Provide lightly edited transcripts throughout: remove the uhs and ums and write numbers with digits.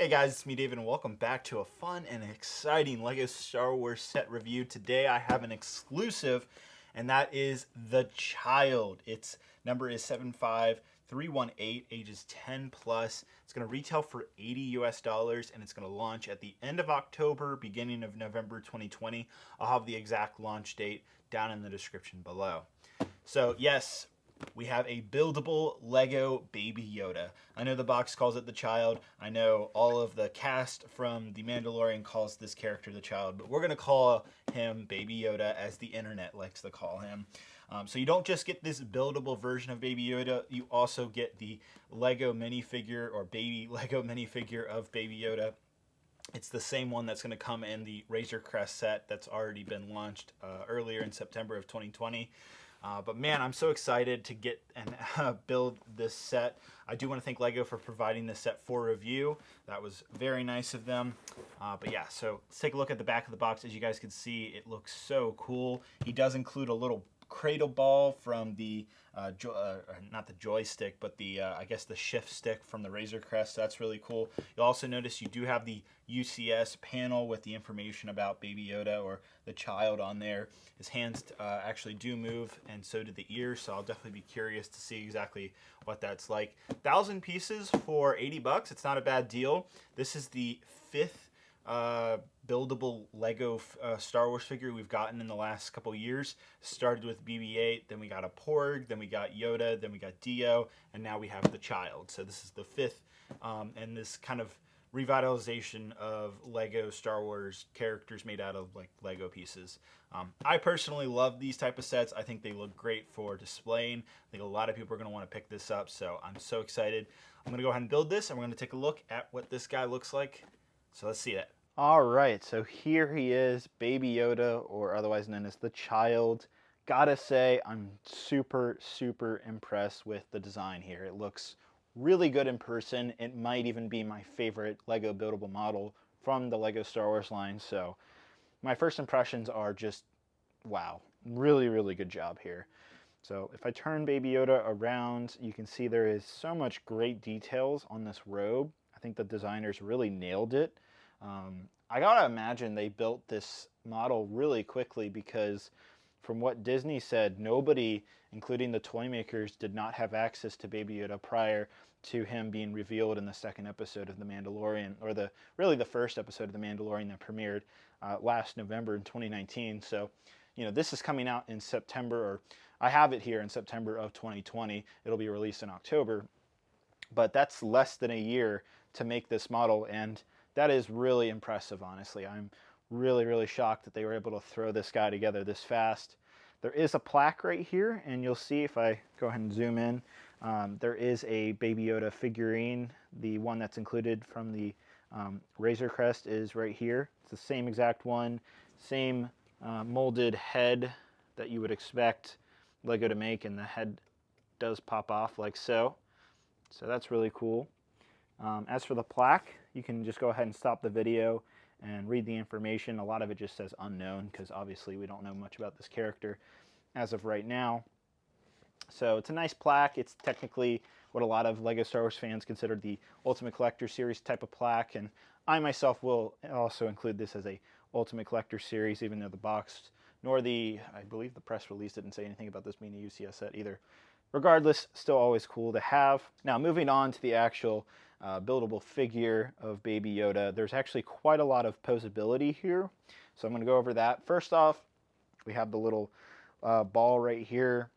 Hey guys, it's me David and welcome back to a fun and exciting LEGO Star Wars set review. Today I have an exclusive and that is The Child. Its number is 75318, ages 10 plus. It's going to retail for $80 US and it's going to launch at the end of October, beginning of November 2020. I'll have the exact launch date down in the description below. So yes, we have a buildable Lego Baby Yoda. I know the box calls it The Child. I know all of the cast from The Mandalorian calls this character The Child, but we're going to call him Baby Yoda as the internet likes to call him. So you don't just get this buildable version of Baby Yoda, you also get the Lego minifigure or baby Lego minifigure of Baby Yoda. It's the same one that's going to come in the Razor Crest set that's already been launched earlier in September of 2020. But man, I'm so excited to get and build this set. I do want to thank LEGO for providing this set for review. That was very nice of them. But yeah, so let's take a look at the back of the box. As you guys can see, it looks so cool. He does include a little cradle ball from the, not the joystick, but the, I guess the shift stick from the Razor Crest. So that's really cool. You'll also notice you do have the UCS panel with the information about Baby Yoda or the child on there. His hands actually do move, and so do the ears, so I'll definitely be curious to see exactly what that's like. 1,000 pieces for 80 bucks. It's not a bad deal. This is the fifth buildable Lego Star Wars figure we've gotten in the last couple years. Started with BB-8, then we got a Porg, then we got Yoda, then we got Dio, and now we have the Child. So this is the fifth, and this kind of revitalization of Lego Star Wars characters made out of like Lego pieces. I personally love these type of sets. I think they look great for displaying. I think a lot of people are going to want to pick this up, so I'm so excited. I'm going to go ahead and build this, and we're going to take a look at what this guy looks like. So let's see that. All right, so here he is, Baby Yoda, or otherwise known as the Child. Gotta say, I'm super impressed with the design here. It looks really good in person. It might even be my favorite Lego buildable model from the Lego Star Wars line. So my first impressions are just, wow, really good job here. So if I turn Baby Yoda around, you can see there is so much great details on this robe. I think the designers really nailed it. I gotta imagine they built this model really quickly because from what Disney said, nobody, including the toy makers, did not have access to Baby Yoda prior to him being revealed in the second episode of The Mandalorian, or really the first episode of The Mandalorian that premiered last November in 2019. So, you know, this is coming out in September, or I have it here in September of 2020. It'll be released in October, but that's less than a year to make this model, and that is really impressive, honestly. I'm really shocked that they were able to throw this guy together this fast. There is a plaque right here, and you'll see if I go ahead and zoom in, there is a Baby Yoda figurine. The one that's included from the Razor Crest is right here. It's the same exact one, same molded head that you would expect Lego to make, and the head does pop off like so. So that's really cool. As for the plaque, you can just go ahead and stop the video and read the information. A lot of it just says unknown because obviously we don't know much about this character as of right now. So it's a nice plaque. It's technically what a lot of Lego Star Wars fans consider the Ultimate Collector Series type of plaque, and I myself will also include this as a Ultimate Collector Series, even though the box nor I believe the press release didn't say anything about this being a UCS set either. Regardless, still always cool to have. Now moving on to the actual buildable figure of Baby Yoda, there's actually quite a lot of posability here, so I'm going to go over that. First off, we have the little ball right here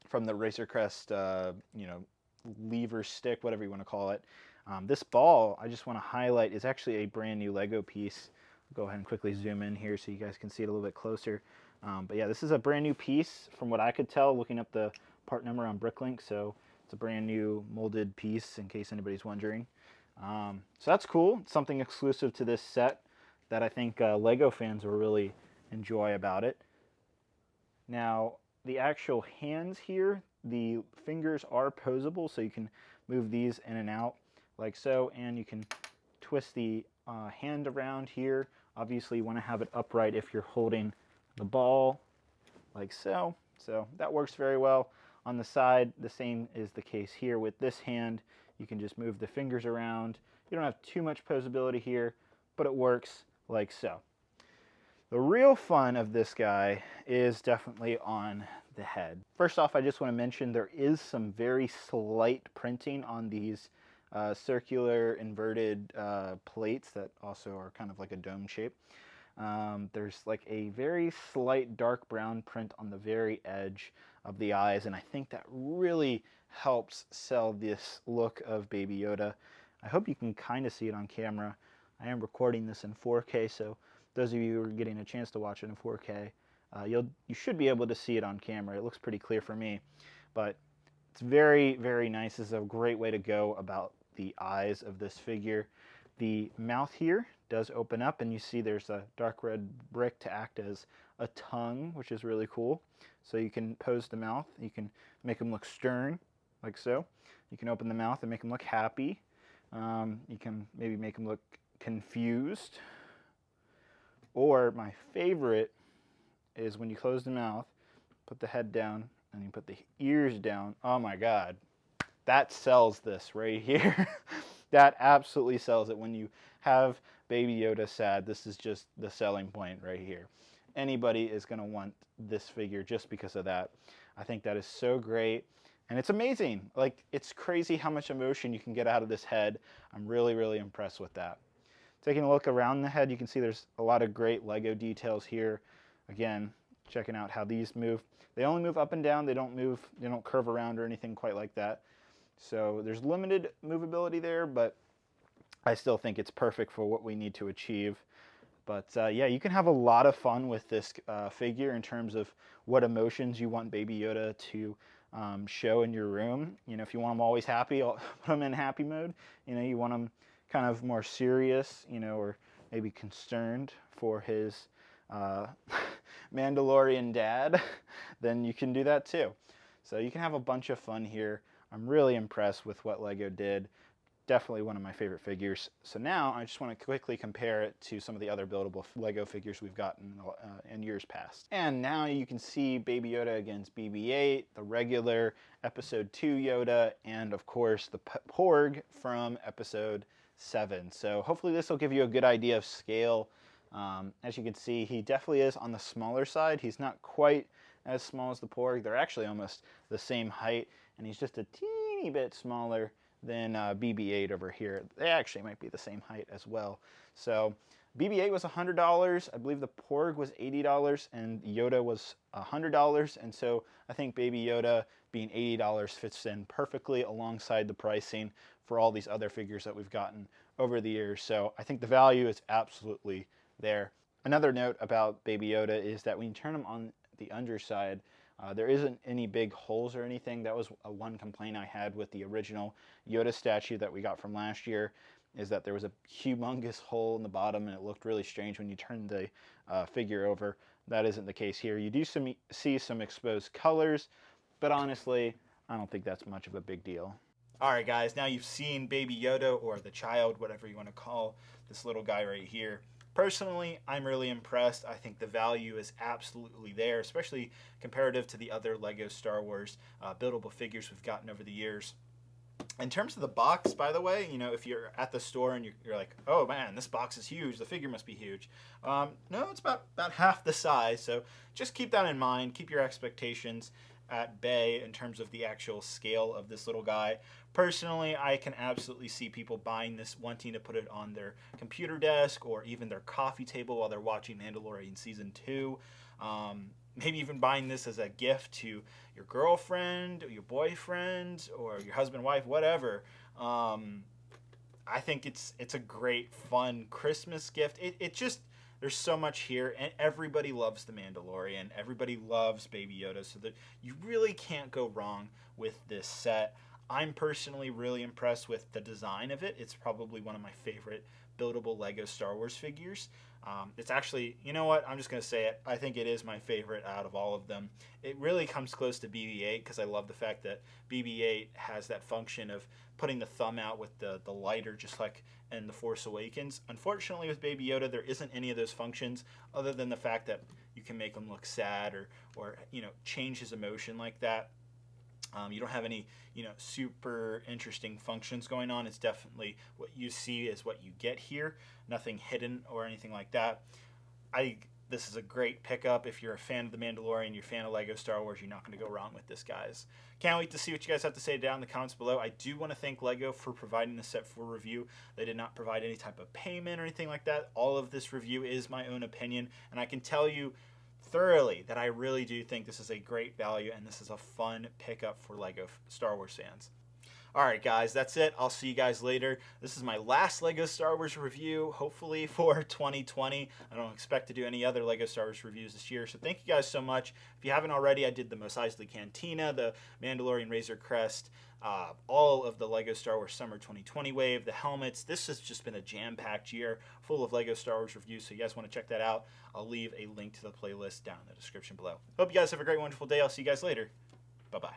from the Razor Crest, you know, lever stick, whatever you want to call it. This ball, I just want to highlight, is actually a brand new Lego piece. I'll go ahead and quickly zoom in here so you guys can see it a little bit closer. But yeah, this is a brand new piece from what I could tell looking up the part number on Bricklink, so it's a brand new molded piece in case anybody's wondering. So that's cool. It's something exclusive to this set that I think Lego fans will really enjoy about it. Now, the actual hands here, the fingers are posable, so you can move these in and out like so, and you can twist the hand around here. Obviously, you want to have it upright if you're holding the ball like so. So that works very well. On the side, the same is the case here with this hand. You can just move the fingers around. You don't have too much posability here, but it works like so. The real fun of this guy is definitely on the head. First off, I just want to mention there is some very slight printing on these circular inverted plates that also are kind of like a dome shape. There's like a very slight dark brown print on the very edge of the eyes, and I think that really helps sell this look of Baby Yoda. I hope you can kind of see it on camera. I am recording this in 4K, so those of you who are getting a chance to watch it in 4K, you should be able to see it on camera. It looks pretty clear for me, but it's very, very nice. This is a great way to go about the eyes of this figure. The mouth here does open up, and you see there's a dark red brick to act as a tongue, which is really cool. So you can pose the mouth. You can make them look stern, like so. You can open the mouth and make them look happy. You can maybe make them look confused. Or my favorite is when you close the mouth, put the head down, and you put the ears down. Oh my God, that sells this right here. That absolutely sells it. When you have Baby Yoda sad, this is just the selling point right here. Anybody is going to want this figure just because of that. I think that is so great. And it's amazing. Like, it's crazy how much emotion you can get out of this head. I'm really, really impressed with that. Taking a look around the head, you can see there's a lot of great Lego details here. Again, checking out how these move. They only move up and down. They don't curve around or anything quite like that. So there's limited movability there, but I still think it's perfect for what we need to achieve. But yeah, you can have a lot of fun with this figure in terms of what emotions you want Baby Yoda to show in your room. You know, if you want him always happy, I'll put him in happy mode. You know, you want him kind of more serious, you know, or maybe concerned for his Mandalorian dad, then you can do that too. So you can have a bunch of fun here. I'm really impressed with what Lego did. Definitely one of my favorite figures. So now I just want to quickly compare it to some of the other buildable Lego figures we've gotten in years past. And now you can see Baby Yoda against BB-8, the regular Episode 2 Yoda, and of course the Porg from Episode 7. So hopefully this will give you a good idea of scale. As you can see, he definitely is on the smaller side. He's not quite as small as the Porg. They're actually almost the same height, and he's just a teeny bit smaller than BB-8 over here. They actually might be the same height as well. So BB-8 was $100. I believe the Porg was $80, and Yoda was $100. And so I think Baby Yoda being $80 fits in perfectly alongside the pricing for all these other figures that we've gotten over the years. So I think the value is absolutely there. Another note about Baby Yoda is that when you turn him on the underside, there isn't any big holes or anything. That was one complaint I had with the original Yoda statue that we got from last year, is that there was a humongous hole in the bottom and it looked really strange when you turned the figure over. That isn't the case here. You do see some exposed colors, but honestly, I don't think that's much of a big deal. Alright guys, now you've seen Baby Yoda, or the child, whatever you want to call this little guy right here. Personally, I'm really impressed. I think the value is absolutely there, especially comparative to the other Lego Star Wars buildable figures we've gotten over the years. In terms of the box, by the way, you know, if you're at the store and you're like, oh man, this box is huge, the figure must be huge. No, it's about half the size, so just keep that in mind. Keep your expectations at bay in terms of the actual scale of this little guy. Personally, I can absolutely see people buying this, wanting to put it on their computer desk or even their coffee table while they're watching Mandalorian Season 2. Maybe even buying this as a gift to your girlfriend or your boyfriend or your husband, wife, whatever. I think it's a great, fun Christmas gift. It just, there's so much here, and everybody loves the Mandalorian. Everybody loves Baby Yoda, so that you really can't go wrong with this set. I'm personally really impressed with the design of it. It's probably one of my favorite buildable Lego Star Wars figures. It's actually, you know what, I'm just going to say it. I think it is my favorite out of all of them. It really comes close to BB-8 because I love the fact that BB-8 has that function of putting the thumb out with the lighter, just like in The Force Awakens. Unfortunately, with Baby Yoda, there isn't any of those functions other than the fact that you can make him look sad or you know, change his emotion like that. You don't have any, super interesting functions going on. It's definitely what you see is what you get here. Nothing hidden or anything like that. This is a great pickup. If you're a fan of The Mandalorian, you're a fan of Lego Star Wars, you're not going to go wrong with this, guys. Can't wait to see what you guys have to say down in the comments below. I do want to thank Lego for providing the set for review. They did not provide any type of payment or anything like that. All of this review is my own opinion, and I can tell you thoroughly that I really do think this is a great value and this is a fun pickup for Lego Star Wars fans. Alright guys, that's it. I'll see you guys later. This is my last LEGO Star Wars review, hopefully for 2020. I don't expect to do any other LEGO Star Wars reviews this year, so thank you guys so much. If you haven't already, I did the Mos Eisley Cantina, the Mandalorian Razor Crest, all of the LEGO Star Wars Summer 2020 wave, the helmets. This has just been a jam-packed year full of LEGO Star Wars reviews, so you guys want to check that out. I'll leave a link to the playlist down in the description below. Hope you guys have a great, wonderful day. I'll see you guys later. Bye-bye.